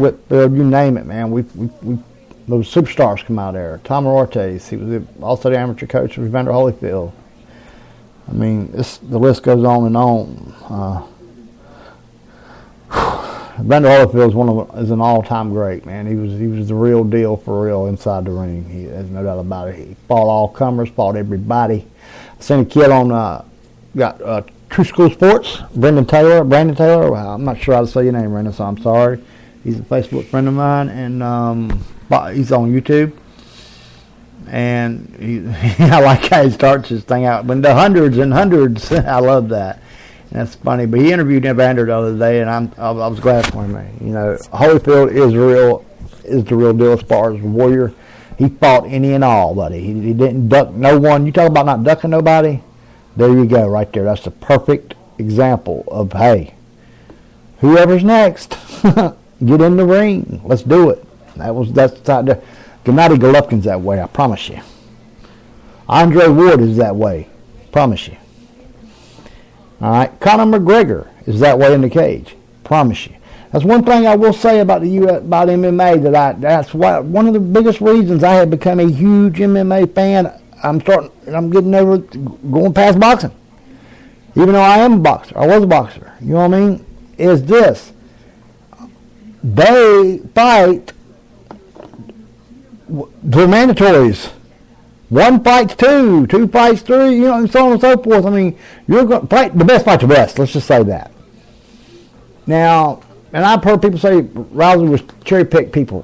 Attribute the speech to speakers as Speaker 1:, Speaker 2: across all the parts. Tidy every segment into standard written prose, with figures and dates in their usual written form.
Speaker 1: Whitfield, you name it, man. We those superstars come out there. Tom Ortiz, he was also the amateur coach of Evander Holyfield. I mean, the list goes on and on. Evander Holyfield is an all-time great, man. He was the real deal for real inside the ring. There's no doubt about it. He fought all comers, fought everybody. I seen a kid on True School Sports, Brandon Taylor. Well, I'm not sure how to say your name, Brandon, so I'm sorry. He's a Facebook friend of mine, and he's on YouTube. And I like how he starts his thing out. But the hundreds and hundreds, I love that. And that's funny. But he interviewed Evander the other day, and I was glad for him. You know, Holyfield is the real deal as far as a warrior. He fought any and all, buddy. He didn't duck no one. You talk about not ducking nobody. There you go, right there. That's the perfect example of, hey, whoever's next, get in the ring. Let's do it. That's the Gennady Golovkin's that way, I promise you. Andre Ward is that way, promise you. All right, Conor McGregor is that way in the cage, promise you. That's one thing I will say about about MMA that's one of the biggest reasons I have become a huge MMA fan. I'm getting over going past boxing, even though I am a boxer. I was a boxer. You know what I mean? Is this? They fight. The mandatories. One fights two fights three, you know, and so on and so forth. I mean, you're going to fight the best, fight the best. Let's just say that. Now, and I've heard people say Rousey was cherry picked people.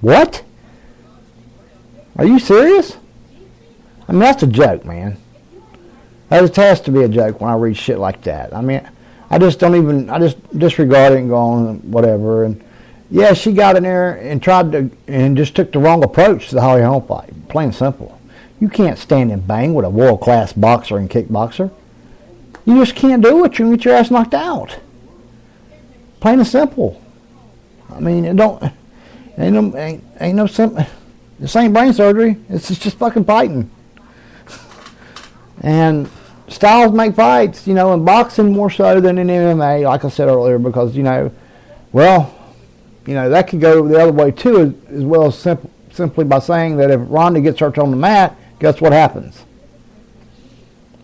Speaker 1: What? Are you serious? I mean, that's a joke, man. That just has to be a joke when I read shit like that. I mean, I just disregard it and go on whatever. And yeah, she got in there and just took the wrong approach to the Holly Holm fight. Plain and simple. You can't stand and bang with a world-class boxer and kickboxer. You just can't do it. You're going to get your ass knocked out. Plain and simple. I mean, ain't no simple. This ain't brain surgery. It's just fucking fighting. And styles make fights, you know, in boxing more so than in MMA, like I said earlier, because, you know, well, you know, that could go the other way too, as well as simply by saying that if Ronda gets hurt on the mat, guess what happens?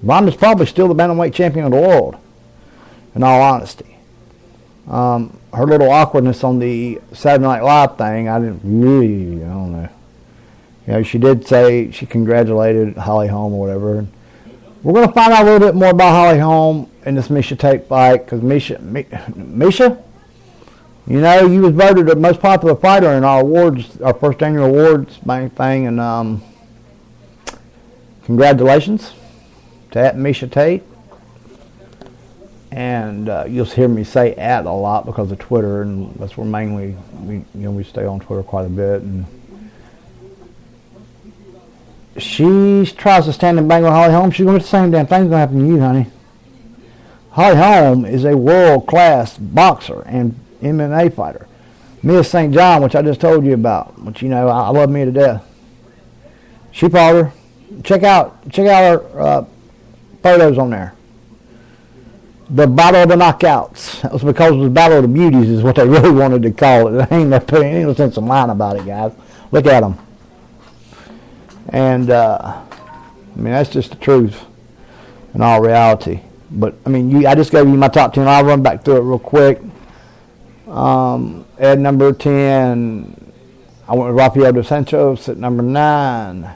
Speaker 1: Ronda's probably still the bantamweight champion of the world, in all honesty. Her little awkwardness on the Saturday Night Live thing, I don't know. You know, she did say she congratulated Holly Holm or whatever. We're going to find out a little bit more about Holly Holm in this Miesha Tate fight, because Miesha, you know, you was voted the most popular fighter in our awards, our first annual awards thing, and congratulations to Miesha Tate. And you'll hear me say "at" a lot because of Twitter, and that's where mainly we stay on Twitter quite a bit. And she tries to stand and bang with Holly Holm. She's going to do the same damn thing's going to happen to you, honey. Holly Holm is a world-class boxer and MMA fighter. Mia St. John, which I just told you about, which, you know, I love Mia to death. She fought her. Check out her photos on there. The Battle of the Knockouts. That was because it was Battle of the Beauties is what they really wanted to call it. Ain't no sense of lying about it, guys. Look at them. And, I mean, that's just the truth in all reality. But, I mean, I just gave you my top 10. I'll run back through it real quick. At number 10, I went with Rafael dos Santos. At number 9,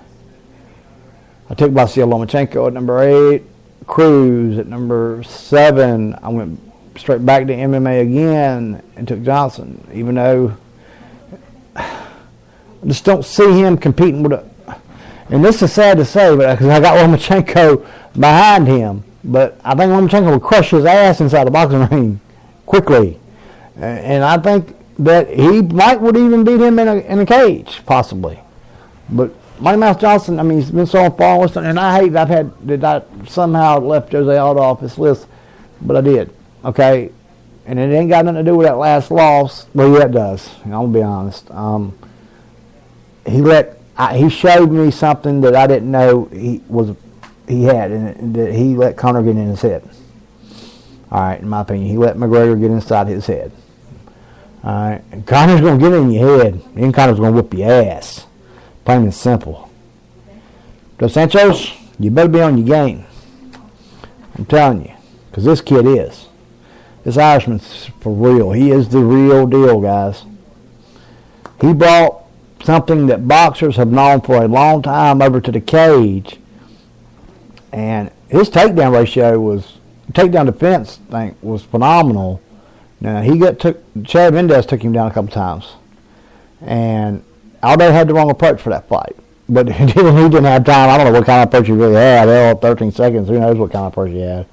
Speaker 1: I took Vasyl Lomachenko. At number 8, Cruz. At number 7, I went straight back to MMA again and took Johnson, even though I just don't see him competing with and this is sad to say, but because I got Lomachenko behind him, but I think Lomachenko would crush his ass inside the boxing ring quickly, and I think that he would even beat him in a cage, possibly. But Mighty Mouse Johnson, I mean, he's been so far, and I hate that I somehow left Jose Aldo off this list, but I did, okay? And it ain't got nothing to do with that last loss. Well, yeah, it does. I'm going to be honest. He showed me something that I didn't know he had, and that he let Conor get in his head. All right, in my opinion, he let McGregor get inside his head. All right, and Connor's going to get in your head. And Connor's going to whip your ass. Plain and simple. Dos Santos, you better be on your game. I'm telling you, because this kid is. This Irishman's for real. He is the real deal, guys. He brought something that boxers have known for a long time over to the cage, and his takedown ratio was, takedown defense thing was phenomenal. Now Chad Mendez took him down a couple times, and Aldo had the wrong approach for that fight. But he didn't have time. I don't know what kind of approach he really had. They all 13 seconds. Who knows what kind of approach he had.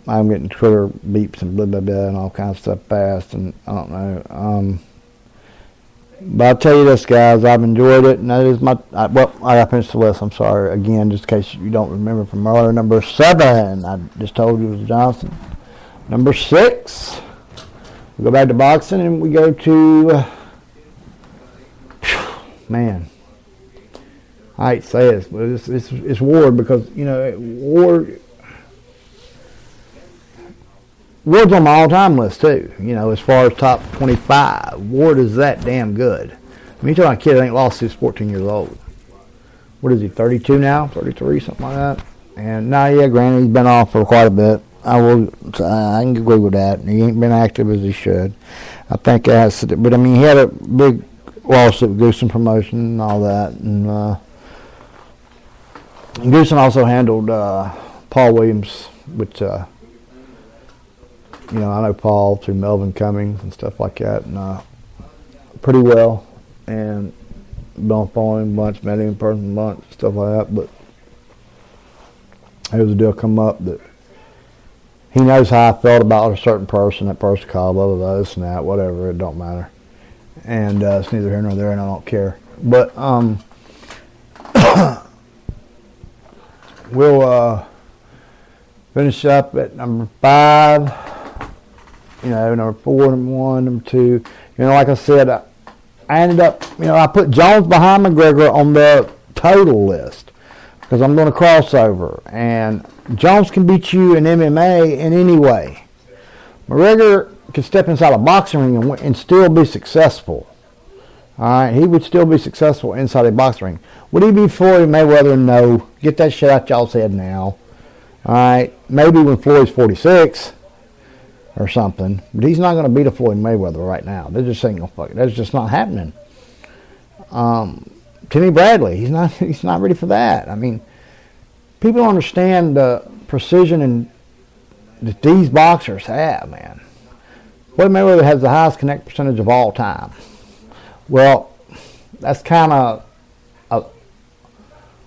Speaker 1: I'm getting Twitter beeps and blah, blah, blah, and all kinds of stuff fast, and I don't know. But I'll tell you this, guys. I've enjoyed it, and that is I got to finish the list. I'm sorry. Again, just in case you don't remember from earlier. Number 7, I just told you was Johnson. Number 6, we go back to boxing, and we go to... Man, I hate to say this, but it's Ward, because, you know, Ward's on my all-time list, too, you know, as far as top 25. Ward is that damn good. I mean, you're talking a kid that ain't lost since 14 years old. What is he, 32 now? 33, something like that? And, yeah, granted, he's been off for quite a bit. I can agree with that. He ain't been active as he should. I think it has to do, but, I mean, he had a big lawsuit with Goosen Promotion and all that, and Goosen also handled Paul Williams, which you know, I know Paul through Melvin Cummings and stuff like that, and pretty well, and been following him a bunch, met him in person a bunch, stuff like that. But there was a deal come up that he knows how I felt about a certain person, that person called, blah blah blah, this and that, whatever, it don't matter. And it's neither here nor there, and I don't care. But we'll finish up at number 5. You know, number 4, number 1, number 2. You know, like I said, I ended up, you know, I put Jones behind McGregor on the total list because I'm going to crossover. And Jones can beat you in MMA in any way. McGregor could step inside a boxing ring and still be successful. All right, he would still be successful inside a boxing ring. Would he be Floyd Mayweather? No. Get that shit out y'all's head now. All right, maybe when Floyd's 46 or something, but he's not going to beat a Floyd Mayweather right now. They just ain't gonna fuck it. That's just not happening. Timmy Bradley, he's not ready for that. I mean, people don't understand the precision that these boxers have, man. Floyd Mayweather has the highest connect percentage of all time. Well, that's kind of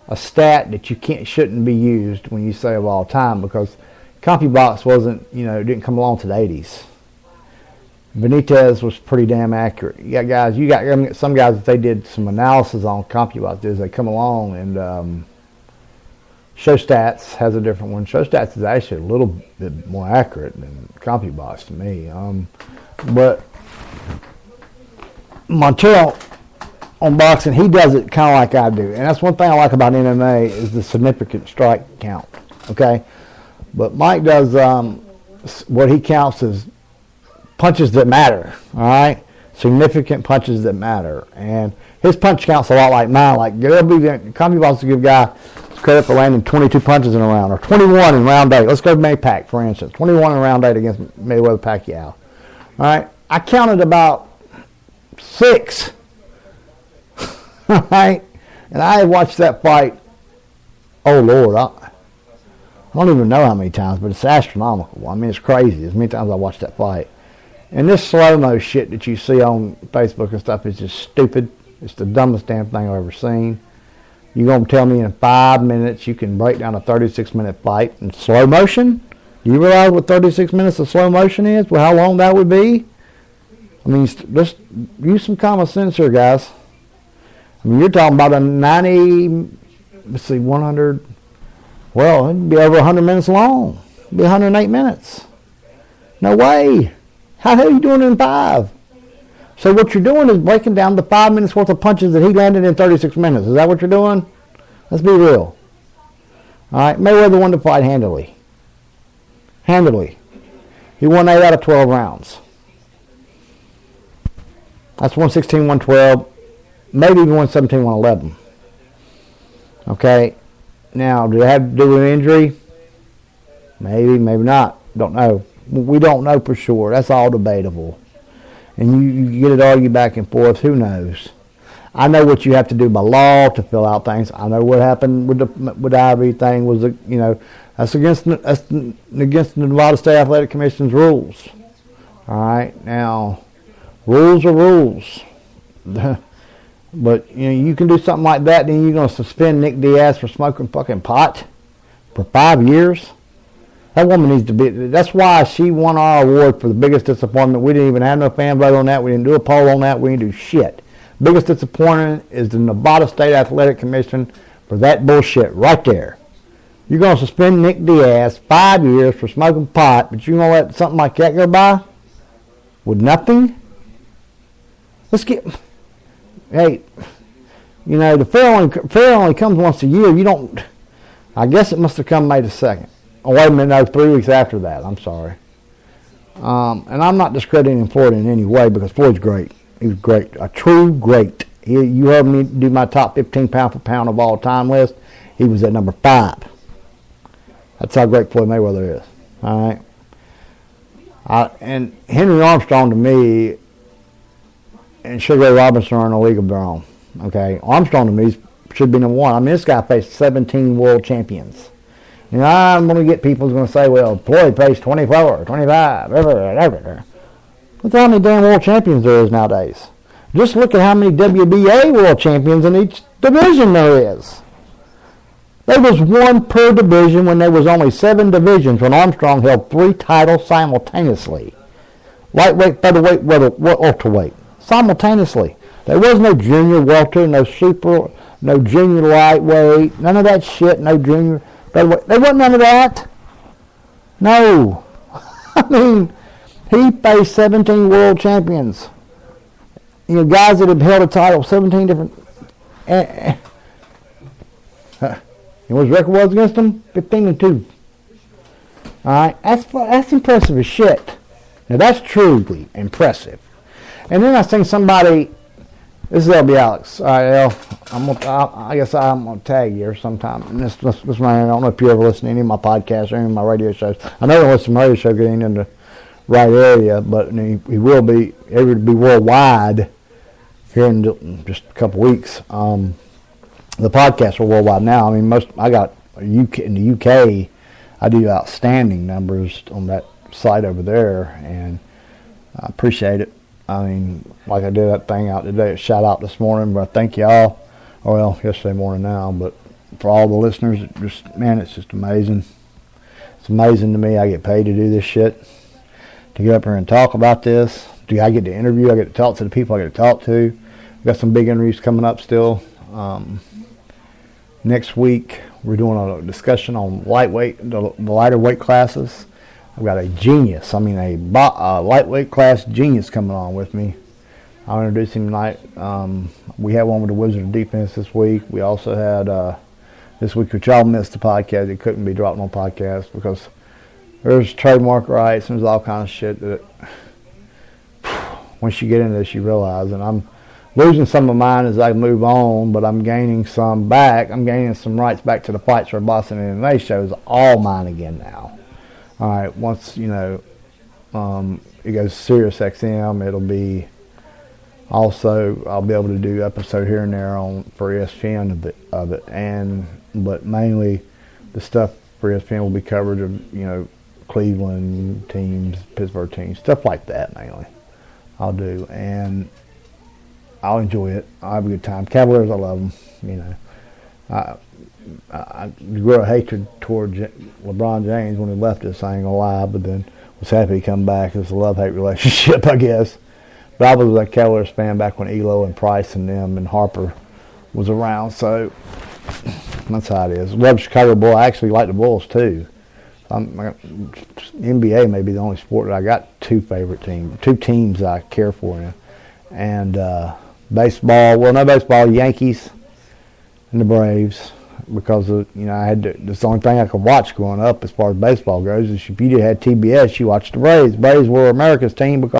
Speaker 1: a stat that shouldn't be used when you say of all time, because CompuBox didn't come along to the 80s. Benitez was pretty damn accurate. You got some guys that they did some analysis on CompuBox as they come along, and ShowStats has a different one. ShowStats is actually a little bit more accurate than CompuBox to me. But Montero on boxing, he does it kind of like I do. And that's one thing I like about MMA is the significant strike count. Okay? But Mike does what he counts as punches that matter. All right? Significant punches that matter. And his punch count's a lot like mine. Like, CompuBox will give a guy credit for landing 22 punches in a round, or 21 in round 8. Let's go to Maypac, for instance. 21 in round 8 against Mayweather Pacquiao. All right? I counted about 6. All right? And I watched that fight, oh, Lord, I don't even know how many times, but it's astronomical. I mean, it's crazy. As many times I watched that fight. And this slow-mo shit that you see on Facebook and stuff is just stupid. It's the dumbest damn thing I've ever seen. You're going to tell me in 5 minutes you can break down a 36-minute fight in slow motion? You realize what 36 minutes of slow motion is? Well, how long that would be? I mean, just use some common sense here, guys. I mean, you're talking about a 100, well, it'd be over 100 minutes long. It'd be 108 minutes. No way. How the hell are you doing it in 5? So what you're doing is breaking down the 5 minutes worth of punches that he landed in 36 minutes. Is that what you're doing? Let's be real. All right, Mayweather won the fight handily. Handily. He won 8 out of 12 rounds. That's 116, 112, maybe even 117, 111. Okay, now, do it have to do with injury? Maybe, maybe not. Don't know. We don't know for sure. That's all debatable. And you get it argued back and forth. Who knows? I know what you have to do by law to fill out things. I know what happened with the IV thing was, that's against the Nevada State Athletic Commission's rules. All right, now, rules are rules. But, you can do something like that, then you're going to suspend Nick Diaz for smoking fucking pot for 5 years? That woman needs to be... That's why she won our award for the biggest disappointment. We didn't even have no fan vote on that. We didn't do a poll on that. We didn't do shit. Biggest disappointment is the Nevada State Athletic Commission for that bullshit right there. You're going to suspend Nick Diaz 5 years for smoking pot, but you're going to let something like that go by? With nothing? Let's get... Hey, the fair only comes once a year. You don't... I guess it must have come May the 2nd. Oh, wait a minute, no, 3 weeks after that. I'm sorry. And I'm not discrediting Floyd in any way because Floyd's great. He was great. A true great. You heard me do my top 15 pound for pound of all time list. He was at number 5. That's how great Floyd Mayweather is. All right? And Henry Armstrong, to me, and Sugar Ray Robinson are in a league of their own. Okay? Armstrong, to me, should be number 1. I mean, this guy faced 17 world champions. I'm going to get people who's going to say, well, Floyd faced 24, 25, whatever. Look how many damn world champions there is nowadays. Just look at how many WBA world champions in each division there is. There was 1 per division when there was only 7 divisions when Armstrong held 3 titles simultaneously. Lightweight, featherweight, welterweight. Simultaneously. There was no junior welter, no super, no junior lightweight, none of that shit, no junior featherweight. There wasn't none of that. No. I mean, he faced 17 world champions. Guys that have held a title, 17 different... You know what his record was against them? 15-2. All right? That's impressive as shit. Now, that's truly impressive. And then I seen somebody... This is LB Alex. All right, L. I guess I'm going to tag you sometime. And this man, I don't know if you ever listen to any of my podcasts or any of my radio shows. I know there was some radio show getting in the right area, but he will be able to be worldwide here in just a couple weeks. The podcasts are worldwide now. I mean, I got in the UK. I do outstanding numbers on that site over there, and I appreciate it. I mean, like I did that thing out today, shout out this morning, but I thank y'all. Well, yesterday morning now, but for all the listeners, it's just amazing. It's amazing to me. I get paid to do this shit, to get up here and talk about this. I get to interview. I get to talk to the people I get to talk to. We've got some big interviews coming up still. Next week, we're doing a discussion on lightweight, the lighter weight classes. I've got a genius, a lightweight class genius coming on with me. I'll introduce him tonight. We had one with the Wizard of Defense this week. We also had this week, which y'all missed the podcast. It couldn't be dropped on podcast because there's trademark rights and there's all kinds of shit that once you get into this, you realize. And I'm losing some of mine as I move on, but I'm gaining some back. I'm gaining some rights back to the Fights for Boxing&MMA shows, all mine again now. All right, once, it goes Sirius XM, it'll be also, I'll be able to do episode here and there for ESPN of it. But mainly the stuff for ESPN will be coverage of, Cleveland teams, Pittsburgh teams, stuff like that mainly I'll do. And I'll enjoy it. I'll have a good time. Cavaliers, I love them, I grew a hatred towards LeBron James when he left us, I ain't gonna lie, but then was happy to come back. It was a love-hate relationship, I guess. But I was a Cavaliers fan back when Elo and Price and them and Harper was around, so that's how it is. Love Chicago Bulls. I actually like the Bulls too. NBA may be the only sport that I got 2 favorite teams, 2 teams I care for in. And baseball, no baseball, Yankees and the Braves. because of, I had to, that's the only thing I could watch growing up as far as baseball goes. Is if you had TBS, you watched the Braves. Braves were America's team because